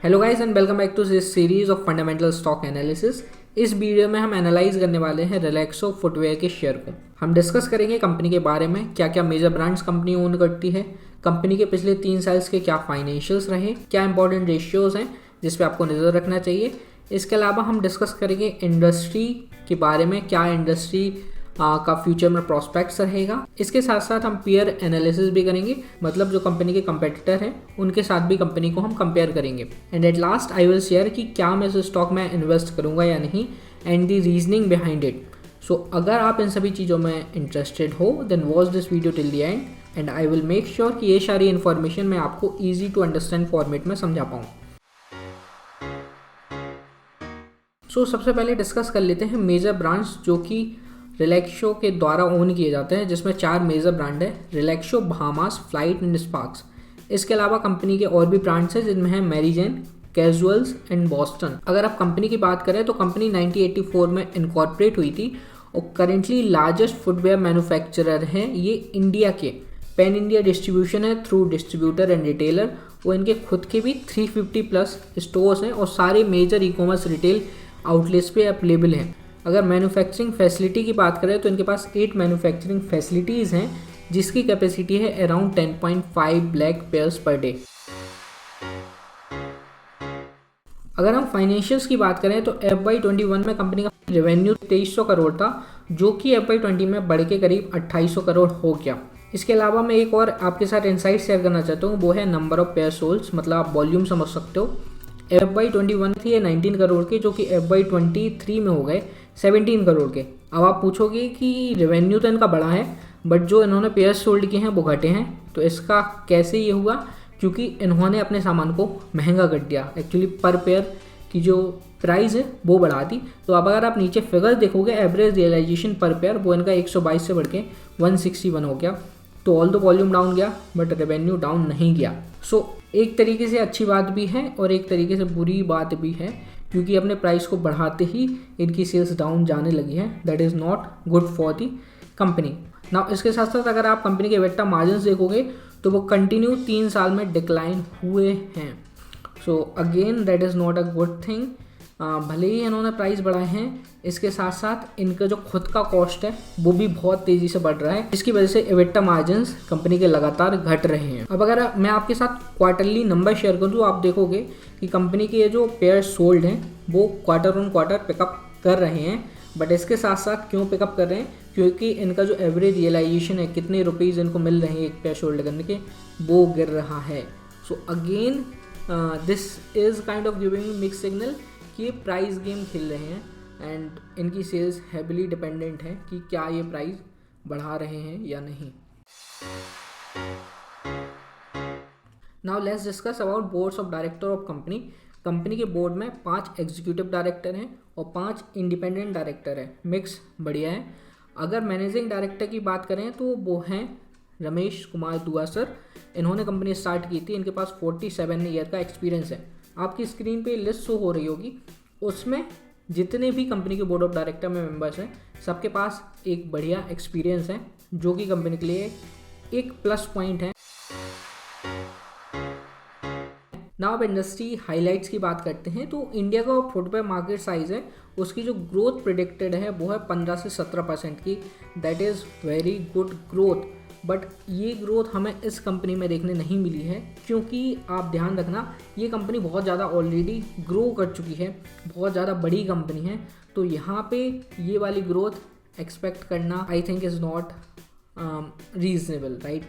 Hello guys and welcome back to this series of fundamental stock analysis. इस video में हम analyse करने वाले हैं रिलैक्सो फुटवेयर के शेयर को। हम डिस्कस करेंगे कंपनी के बारे में, क्या क्या मेजर ब्रांड्स कंपनी ओन करती है, कंपनी के पिछले 3 साल्स के क्या फाइनेंशियल्स रहे, क्या इंपॉर्टेंट रेशियोज हैं जिस पे आपको नज़र रखना चाहिए। इसके अलावा हम डिस्कस करेंगे इंडस्ट्री के बारे में, क्या इंडस्ट्री का फ्यूचर में प्रोस्पेक्ट्स रहेगा। इसके साथ साथ हम पीयर एनालिसिस भी करेंगे, मतलब जो कंपनी के कंपेटिटर हैं उनके साथ भी कंपनी को हम कंपेयर करेंगे। And at last I will share कि क्या मैं इस स्टॉक में इन्वेस्ट करूंगा या नहीं and the reasoning behind it. So अगर आप इन सभी चीज़ों में इंटरेस्टेड हो then watch this video till the end and I will make sure कि ये सारी इन्फॉर्मेशन मैं आपको ईजी टू अंडरस्टैंड फॉर्मेट में समझा पाऊँ। सो सबसे पहले डिस्कस कर लेते हैं मेजर ब्रांड्स जो कि रिलैक्सो के द्वारा ओन किए जाते हैं, जिसमें 4 मेजर ब्रांड है: Relaxo, Bahamas, flight and sparks. इसके अलावा कंपनी के और भी ब्रांड्स हैं जिनमें है मैरीजेन, कैजुअल्स एंड बॉस्टन। अगर आप कंपनी की बात करें तो कंपनी 1984 में इनकॉर्पोरेट हुई थी और करेंटली लार्जेस्ट फुटवेयर मैन्युफैक्चरर है ये इंडिया के। पैन इंडिया डिस्ट्रीब्यूशन है थ्रू डिस्ट्रीब्यूटर एंड रिटेलर। वो इनके खुद के भी 350 प्लस स्टोर्स हैं और सारे major e commerce retail outlets पे अवेलेबल हैं। अगर मैन्युफैक्चरिंग फैसिलिटी की बात करें तो इनके पास 8 मैन्युफैक्चरिंग फैसिलिटीज़ हैं जिसकी कैपेसिटी है around 10.5 lakh pairs per day. अगर हम फाइनेंशियल्स की बात करें तो FY21 में कंपनी का रेवेन्यू 2300 करोड़ था, जो कि FY20 में बढ़ के करीब 2800 करोड़ हो गया। इसके अलावा मैं एक और आपके साथ इंसाइट शेयर करना चाहता हूँ, वो है नंबर ऑफ पेयर सोल्स, मतलब आप वॉल्यूम समझ सकते हो। FY21 थी ये 19 करोड़ के, जो कि FY23 में हो गए 17 करोड़ के। अब आप पूछोगे कि रेवेन्यू तो इनका बड़ा है बट जो इन्होंने पेयर्स सोल्ड किए हैं वो घटे हैं, तो इसका कैसे ये हुआ? क्योंकि इन्होंने अपने सामान को महंगा कर दिया। एक्चुअली पर पेयर की जो प्राइस है वो बढ़ा दी। तो अब अगर आप नीचे फिगर देखोगे, एवरेज रियलाइजेशन पर पेयर वो इनका 122 से बढ़ के 161 हो गया। तो ऑल द वॉल्यूम डाउन गया बट रेवेन्यू डाउन नहीं गया। सो एक तरीके से अच्छी बात भी है और एक तरीके से बुरी बात भी है, क्योंकि अपने प्राइस को बढ़ाते ही इनकी सेल्स डाउन जाने लगी है। That is not good for the company. Now इसके साथ साथ अगर आप कंपनी के एबिटा मार्जिन्स देखोगे तो वो कंटिन्यू 3 साल में डिक्लाइन हुए हैं। So again that is not a good thing. भले ही इन्होंने प्राइस बढ़ाए हैं, इसके साथ साथ इनका जो खुद का कॉस्ट है वो भी बहुत तेज़ी से बढ़ रहा है, जिसकी वजह से एबिटा मार्जिन्स कंपनी के लगातार घट रहे हैं। अब अगर मैं आपके साथ क्वार्टरली नंबर शेयर करूँ तो आप देखोगे कि कंपनी के ये जो पेयर सोल्ड हैं वो क्वार्टर ऑन क्वार्टर पिकअप कर रहे हैं। बट इसके साथ साथ क्यों पिकअप कर रहे हैं? क्योंकि इनका जो एवरेज रियलाइजेशन है, कितने रुपीज़ इनको मिल रहे हैं एक पेयर सोल्ड करने के, वो गिर रहा है। So again this is kind of giving mix signal कि ये प्राइस गेम खेल रहे हैं एंड इनकी सेल्स हैविली डिपेंडेंट है कि क्या ये प्राइस बढ़ा रहे हैं या नहीं। Now let's discuss about boards of director of company. Company के बोर्ड में 5 एग्जीक्यूटिव डायरेक्टर हैं और 5 इंडिपेंडेंट डायरेक्टर हैं। मिक्स बढ़िया है। अगर मैनेजिंग डायरेक्टर की बात करें तो वो हैं रमेश कुमार दुआ सर। इन्होंने कंपनी स्टार्ट की थी, इनके पास 47 ईयर का एक्सपीरियंस है। आपकी स्क्रीन पे लिस्ट शो हो रही होगी, उसमें जितने भी कंपनी के बोर्ड ऑफ डायरेक्टर में मेंबर्स हैं सबके पास एक बढ़िया एक्सपीरियंस है, जो कि कंपनी के लिए एक प्लस पॉइंट है। नाउ अब इंडस्ट्री हाइलाइट्स की बात करते हैं तो इंडिया का फुटवेयर मार्केट साइज है, उसकी जो ग्रोथ प्रिडिक्टेड है वो है 15 से 17% की। That is very good growth. But ये ग्रोथ हमें इस कंपनी में देखने नहीं मिली है, क्योंकि आप ध्यान रखना ये कंपनी बहुत ज़्यादा ऑलरेडी ग्रो कर चुकी है, बहुत ज़्यादा बड़ी कंपनी है। तो यहाँ पे ये वाली ग्रोथ एक्सपेक्ट करना I think is not reasonable, right.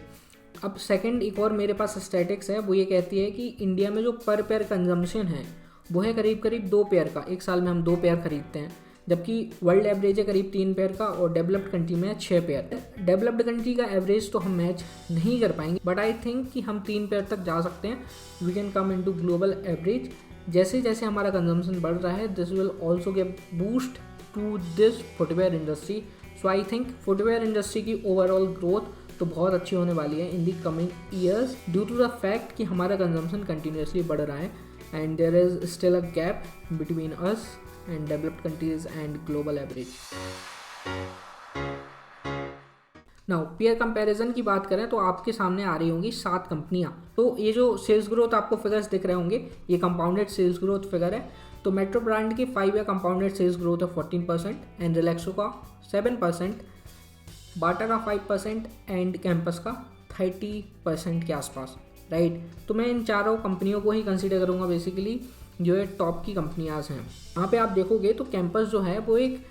अब सेकंड एक और मेरे पास स्टैटिक्स है, वो ये कहती है कि इंडिया में जो पर पेयर कंजम्पशन है वो है करीब करीब 2 पेयर का। एक साल में हम 2 पेयर खरीदते हैं, जबकि वर्ल्ड एवरेज है करीब 3 पेयर का और डेवलप्ड कंट्री में 6 पेयर। डेवलप्ड कंट्री का एवरेज तो हम मैच नहीं कर पाएंगे, बट आई थिंक कि हम 3 पेयर तक जा सकते हैं। We can come into global average. जैसे जैसे हमारा कंजम्पशन बढ़ रहा है, this will also give boost to this footwear industry. So I think footwear industry की ओवरऑल ग्रोथ तो बहुत अच्छी होने वाली है in the coming years, due to the fact कि हमारा कंजम्पशन कंटिन्यूसली बढ़ रहा है and there is still a gap between us and developed countries and global average. Now peer comparison की बात करें तो आपके सामने आ रही होंगी 7 कंपनियां। तो ये जो सेल्स ग्रोथ आपको फिगर्स दिख रहे होंगे ये कंपाउंडेड सेल्स ग्रोथ फिगर है। तो मेट्रो ब्रांड की 5 ईयर कंपाउंडेड सेल्स ग्रोथ है 14% एंड रिलैक्सो का 7%, बाटा का 5% एंड कैंपस का 30% के आसपास, राइट। तो मैं इन चारों कंपनियों को ही कंसीडर करूँगा बेसिकली जो है टॉप की कंपनियाँ हैं। यहाँ पे आप देखोगे तो कैंपस जो है वो एक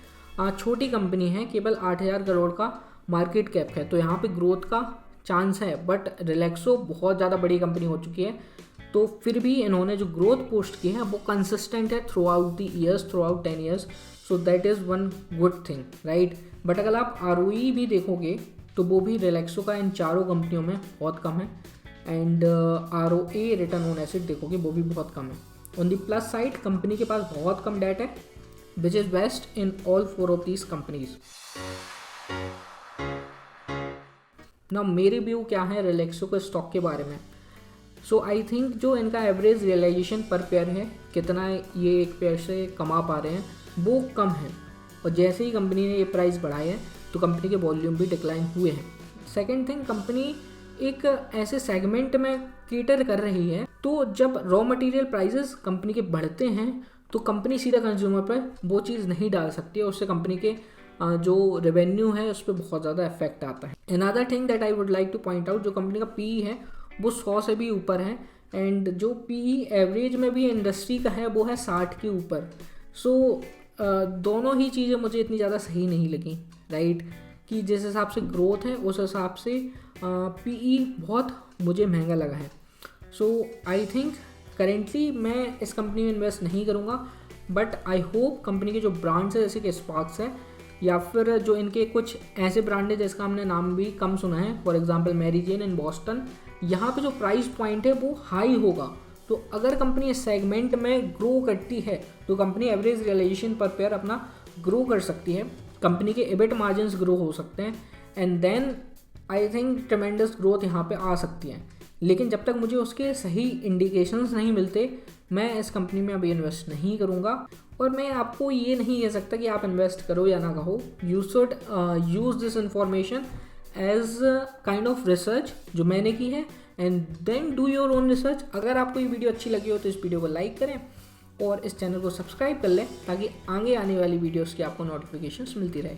छोटी कंपनी है, केवल 8,000 करोड़ का मार्केट कैप है, तो यहाँ पे ग्रोथ का चांस है। बट रिलैक्सो बहुत ज़्यादा बड़ी कंपनी हो चुकी है, तो फिर भी इन्होंने जो ग्रोथ पोस्ट की है वो कंसिस्टेंट है through out the years, through out 10 years, so that is one good thing, right. But अगर आप ROE भी देखोगे तो वो भी रिलैक्सो का इन चारों कंपनियों में बहुत कम है and ROA return on asset देखोगे वो भी बहुत कम है। On the plus side company के पास बहुत कम डेट है which is best in all 4 of these companies. ना मेरी व्यू क्या है रिलैक्सो के स्टॉक के बारे में। सो आई थिंक जो इनका एवरेज रियलाइजेशन पर पेयर है, कितना ये एक पेयर से कमा पा रहे हैं, वो कम है। और जैसे ही कंपनी ने ये प्राइस बढ़ाए हैं तो कंपनी के वॉल्यूम भी डिक्लाइन हुए हैं। सेकेंड थिंग, कंपनी एक ऐसे सेगमेंट में केटर कर रही है, तो जब रॉ मटेरियल प्राइसेस कंपनी के बढ़ते हैं तो कंपनी सीधा कंज्यूमर पर वो चीज़ नहीं डाल सकती है, उससे कंपनी के जो रेवेन्यू है उस पर बहुत ज़्यादा इफेक्ट आता है। Another thing that I would like two point out, जो कंपनी का PE है वो 100 से भी ऊपर है एंड जो PE एवरेज में भी इंडस्ट्री का है वो है 60 के ऊपर। सो दोनों ही चीज़ें मुझे इतनी ज़्यादा सही नहीं लगी, राइट, कि जिस हिसाब से ग्रोथ है उस हिसाब से PE बहुत मुझे महंगा लगा है। सो आई थिंक करेंटली मैं इस कंपनी में इन्वेस्ट नहीं करूँगा, बट आई होप कंपनी के जो ब्रांड्स है जैसे कि स्पार्क्स है या फिर जो इनके कुछ ऐसे ब्रांड है जिसका हमने नाम भी कम सुना है, for example Mary Jane in Boston, यहाँ पे जो प्राइस पॉइंट है वो हाई होगा। तो अगर कंपनी इस सेगमेंट में ग्रो करती है तो कंपनी एवरेज रियलाइजेशन पर पेयर अपना ग्रो कर सकती है, कंपनी के EBIT मार्जिन्स ग्रो हो सकते हैं and then I think tremendous growth यहाँ पे आ सकती है। लेकिन जब तक मुझे उसके सही इंडिकेशंस नहीं मिलते मैं इस कंपनी में अभी इन्वेस्ट नहीं करूँगा। और मैं आपको ये नहीं कह सकता कि आप इन्वेस्ट करो या ना कहो, you should use this information as kind of research जो मैंने की है and then do your own research. अगर आपको ये वीडियो अच्छी लगी हो तो इस वीडियो को लाइक करें और इस चैनल को सब्सक्राइब कर लें ताकि आगे आने वाली वीडियोस की आपको नोटिफिकेशंस मिलती रहे।